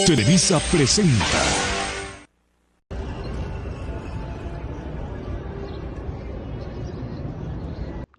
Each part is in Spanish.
Televisa presenta.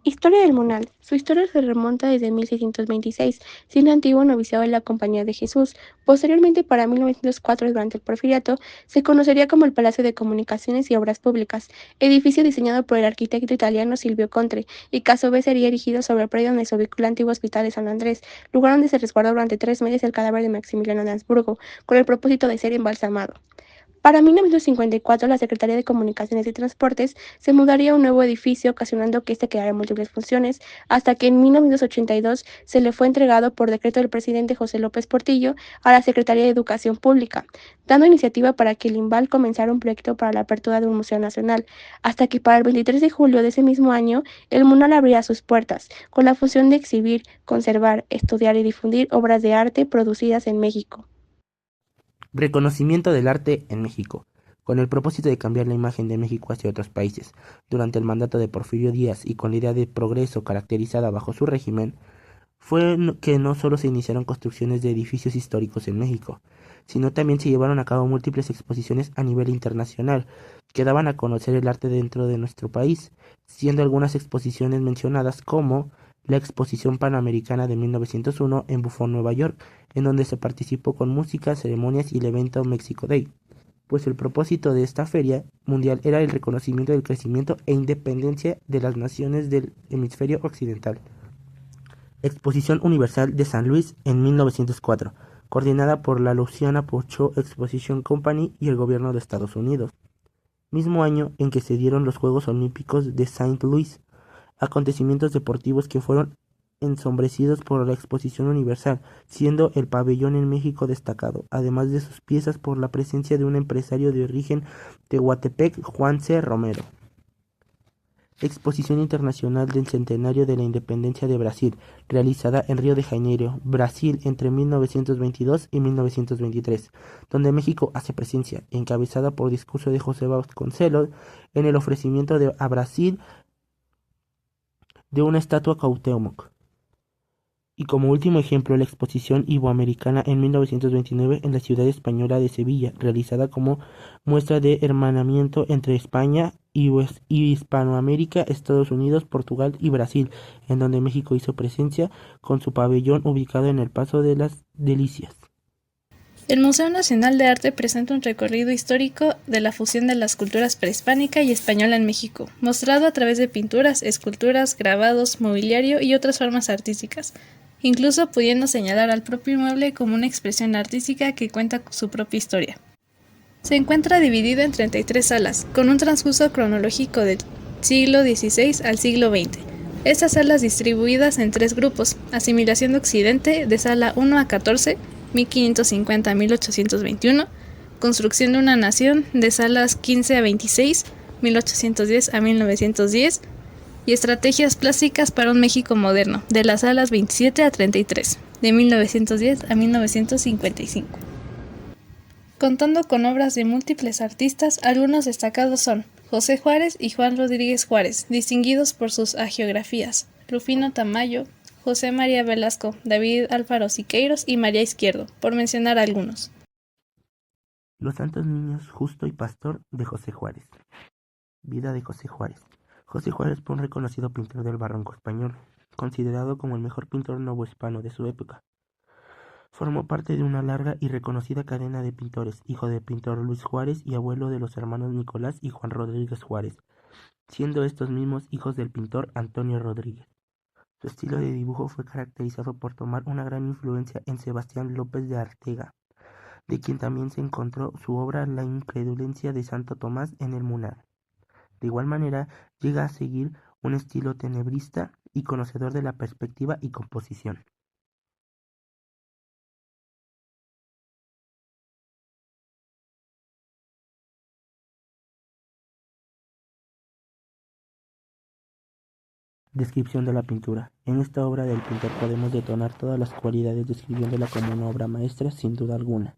Historia del Munal. Su historia se remonta desde 1626, siendo antiguo noviciado de la Compañía de Jesús. Posteriormente, para 1904, durante el Porfiriato, se conocería como el Palacio de Comunicaciones y Obras Públicas, edificio diseñado por el arquitecto italiano Silvio Conte, y que a su vez sería erigido sobre el predio donde se ubicó el antiguo Hospital de San Andrés, lugar donde se resguardó durante 3 meses el cadáver de Maximiliano de Habsburgo, con el propósito de ser embalsamado. Para 1954, la Secretaría de Comunicaciones y Transportes se mudaría a un nuevo edificio, ocasionando que este quedara en múltiples funciones, hasta que en 1982 se le fue entregado por decreto del presidente José López Portillo a la Secretaría de Educación Pública, dando iniciativa para que el IMBAL comenzara un proyecto para la apertura de un museo nacional, hasta que para el 23 de julio de ese mismo año, el MUNAL abría sus puertas, con la función de exhibir, conservar, estudiar y difundir obras de arte producidas en México. Reconocimiento del arte en México. Con el propósito de cambiar la imagen de México hacia otros países, durante el mandato de Porfirio Díaz y con la idea de progreso caracterizada bajo su régimen, que no solo se iniciaron construcciones de edificios históricos en México, sino también se llevaron a cabo múltiples exposiciones a nivel internacional, que daban a conocer el arte dentro de nuestro país, siendo algunas exposiciones mencionadas como la Exposición Panamericana de 1901 en Buffalo, Nueva York, en donde se participó con música, ceremonias y el evento Mexico Day, pues el propósito de esta feria mundial era el reconocimiento del crecimiento e independencia de las naciones del hemisferio occidental. Exposición Universal de San Luis en 1904, coordinada por la Louisiana Peugeot Exposition Company y el gobierno de Estados Unidos. Mismo año en que se dieron los Juegos Olímpicos de Saint Louis, acontecimientos deportivos que fueron ensombrecidos por la Exposición Universal, siendo el pabellón en México destacado, además de sus piezas por la presencia de un empresario de origen tehuantepec, Juan C. Romero. Exposición Internacional del Centenario de la Independencia de Brasil, realizada en Río de Janeiro, Brasil, entre 1922 y 1923, donde México hace presencia, encabezada por discurso de José Vasconcelos, en el ofrecimiento a Brasil de una estatua Cuauhtémoc. Y como último ejemplo, la Exposición Iberoamericana en 1929 en la ciudad española de Sevilla, realizada como muestra de hermanamiento entre España y Hispanoamérica, Estados Unidos, Portugal y Brasil, en donde México hizo presencia con su pabellón ubicado en el Paso de las Delicias. El Museo Nacional de Arte presenta un recorrido histórico de la fusión de las culturas prehispánica y española en México, mostrado a través de pinturas, esculturas, grabados, mobiliario y otras formas artísticas, incluso pudiendo señalar al propio inmueble como una expresión artística que cuenta con su propia historia. Se encuentra dividido en 33 salas, con un transcurso cronológico del siglo XVI al siglo XX. Estas salas distribuidas en 3 grupos: Asimilación de Occidente, de sala 1 a 14, 1550 a 1821, Construcción de una Nación, de salas 15 a 26, 1810 a 1910, y Estrategias Plásticas para un México Moderno, de las salas 27 a 33, de 1910 a 1955. Contando con obras de múltiples artistas, algunos destacados son José Juárez y Juan Rodríguez Juárez, distinguidos por sus hagiografías, Rufino Tamayo, José María Velasco, David Alfaro Siqueiros y María Izquierdo, por mencionar algunos. Los Santos Niños Justo y Pastor de José Juárez. Vida de José Juárez. José Juárez fue un reconocido pintor del barroco español, considerado como el mejor pintor novohispano de su época. Formó parte de una larga y reconocida cadena de pintores, hijo del pintor Luis Juárez y abuelo de los hermanos Nicolás y Juan Rodríguez Juárez, siendo estos mismos hijos del pintor Antonio Rodríguez. Su estilo de dibujo fue caracterizado por tomar una gran influencia en Sebastián López de Arteaga, de quien también se encontró su obra La Inclemencia de Santo Tomás en el Munal. De igual manera, llega a seguir un estilo tenebrista y conocedor de la perspectiva y composición. Descripción de la pintura. En esta obra del pintor podemos detonar todas las cualidades describiéndola como una obra maestra sin duda alguna.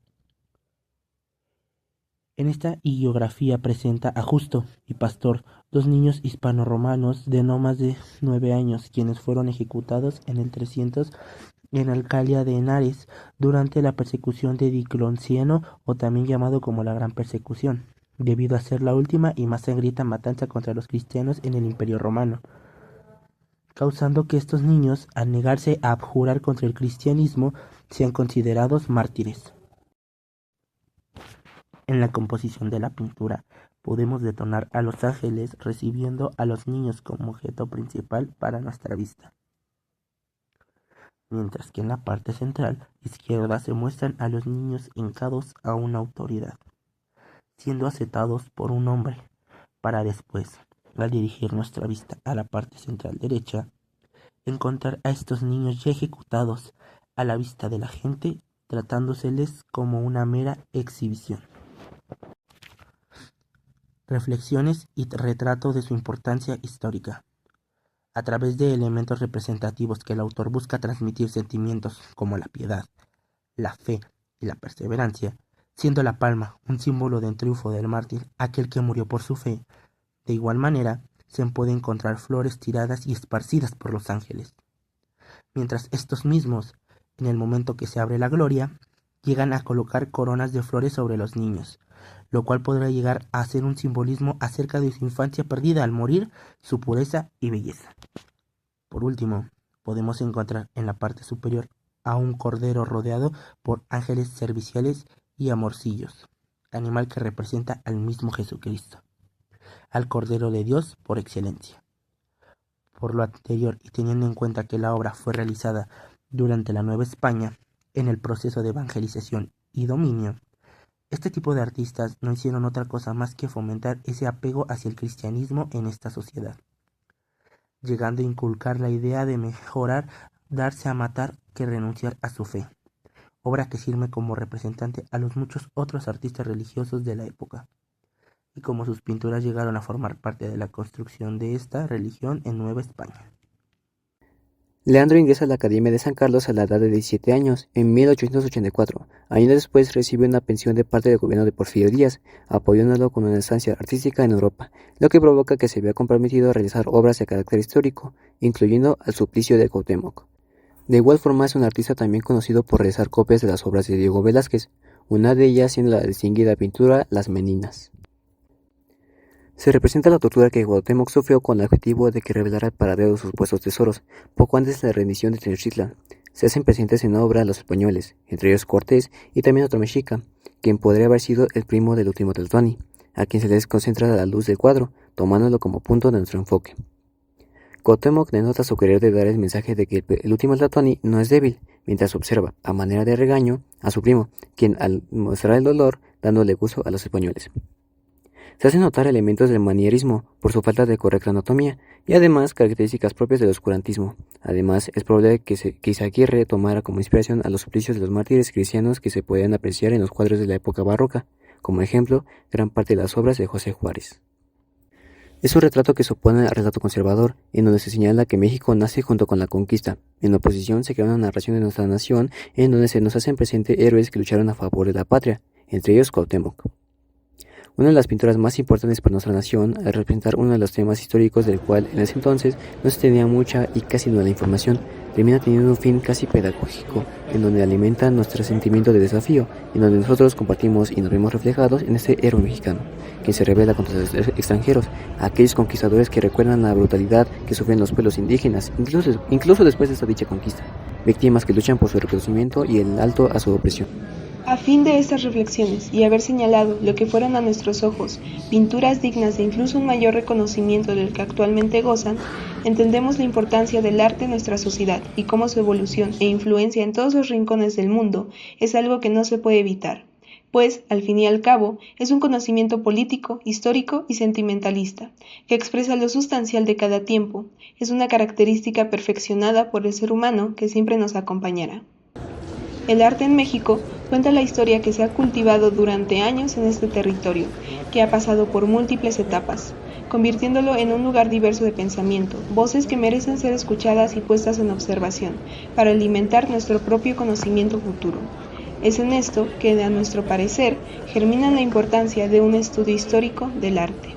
En esta hagiografía presenta a Justo y Pastor, 2 niños hispano-romanos de no más de 9 años, quienes fueron ejecutados en el 300 en Alcalia de Henares durante la persecución de Diocleciano, o también llamado como la Gran Persecución, debido a ser la última y más sangrienta matanza contra los cristianos en el Imperio Romano, causando que estos niños, al negarse a abjurar contra el cristianismo, sean considerados mártires. En la composición de la pintura podemos detonar a los ángeles recibiendo a los niños como objeto principal para nuestra vista, mientras que en la parte central izquierda se muestran a los niños hincados a una autoridad, siendo acetados por un hombre, para después, al dirigir nuestra vista a la parte central derecha, encontrar a estos niños ya ejecutados a la vista de la gente, tratándoseles como una mera exhibición. Reflexiones y retrato de su importancia histórica. A través de elementos representativos que el autor busca transmitir sentimientos como la piedad, la fe y la perseverancia, siendo la palma un símbolo del triunfo del mártir, aquel que murió por su fe. De igual manera, se puede encontrar flores tiradas y esparcidas por los ángeles, mientras estos mismos, en el momento que se abre la gloria, llegan a colocar coronas de flores sobre los niños, lo cual podrá llegar a ser un simbolismo acerca de su infancia perdida al morir, su pureza y belleza. Por último, podemos encontrar en la parte superior a un cordero rodeado por ángeles serviciales y amorcillos, animal que representa al mismo Jesucristo, al Cordero de Dios por excelencia. Por lo anterior, y teniendo en cuenta que la obra fue realizada durante la Nueva España, en el proceso de evangelización y dominio, este tipo de artistas no hicieron otra cosa más que fomentar ese apego hacia el cristianismo en esta sociedad, llegando a inculcar la idea de mejorar darse a matar que renunciar a su fe, obra que sirve como representante a los muchos otros artistas religiosos de la época, y como sus pinturas llegaron a formar parte de la construcción de esta religión en Nueva España. Leandro ingresa a la Academia de San Carlos a la edad de 17 años, en 1884. Años después recibe una pensión de parte del gobierno de Porfirio Díaz, apoyándolo con una estancia artística en Europa, lo que provoca que se vea comprometido a realizar obras de carácter histórico, incluyendo al Suplicio de Cuauhtémoc. De igual forma es un artista también conocido por realizar copias de las obras de Diego Velázquez, una de ellas siendo la distinguida pintura Las Meninas. Se representa la tortura que Cuauhtémoc sufrió con el objetivo de que revelara el paradero de sus supuestos tesoros, poco antes de la rendición de Tenochtitlan. Se hacen presentes en la obra los españoles, entre ellos Cortés y también otro mexica, quien podría haber sido el primo del último Tlatoani, a quien se les concentra la luz del cuadro, tomándolo como punto de nuestro enfoque. Cuauhtémoc denota su querer de dar el mensaje de que el último Tlatoani no es débil, mientras observa, a manera de regaño, a su primo, quien al mostrar el dolor, dándole gusto a los españoles. Se hacen notar elementos del manierismo por su falta de correcta anatomía y además características propias del oscurantismo. Además, es probable que Izaguirre tomara como inspiración a los suplicios de los mártires cristianos que se pueden apreciar en los cuadros de la época barroca, como ejemplo, gran parte de las obras de José Juárez. Es un retrato que se opone al relato conservador, en donde se señala que México nace junto con la conquista. En la oposición se crea una narración de nuestra nación, en donde se nos hacen presente héroes que lucharon a favor de la patria, entre ellos Cuauhtémoc. Una de las pinturas más importantes para nuestra nación, al representar uno de los temas históricos del cual en ese entonces no se tenía mucha y casi nula información, termina teniendo un fin casi pedagógico, en donde alimenta nuestro sentimiento de desafío, en donde nosotros compartimos y nos vemos reflejados en este héroe mexicano, quien se revela contra los extranjeros, aquellos conquistadores que recuerdan la brutalidad que sufren los pueblos indígenas, incluso después de esta dicha conquista, víctimas que luchan por su reconocimiento y el alto a su opresión. A fin de estas reflexiones y haber señalado lo que fueron a nuestros ojos pinturas dignas de incluso un mayor reconocimiento del que actualmente gozan, entendemos la importancia del arte en nuestra sociedad y cómo su evolución e influencia en todos los rincones del mundo es algo que no se puede evitar, pues, al fin y al cabo, es un conocimiento político, histórico y sentimentalista, que expresa lo sustancial de cada tiempo, es una característica perfeccionada por el ser humano que siempre nos acompañará. El arte en México cuenta la historia que se ha cultivado durante años en este territorio, que ha pasado por múltiples etapas, convirtiéndolo en un lugar diverso de pensamiento, voces que merecen ser escuchadas y puestas en observación, para alimentar nuestro propio conocimiento futuro. Es en esto que, a nuestro parecer, germina la importancia de un estudio histórico del arte.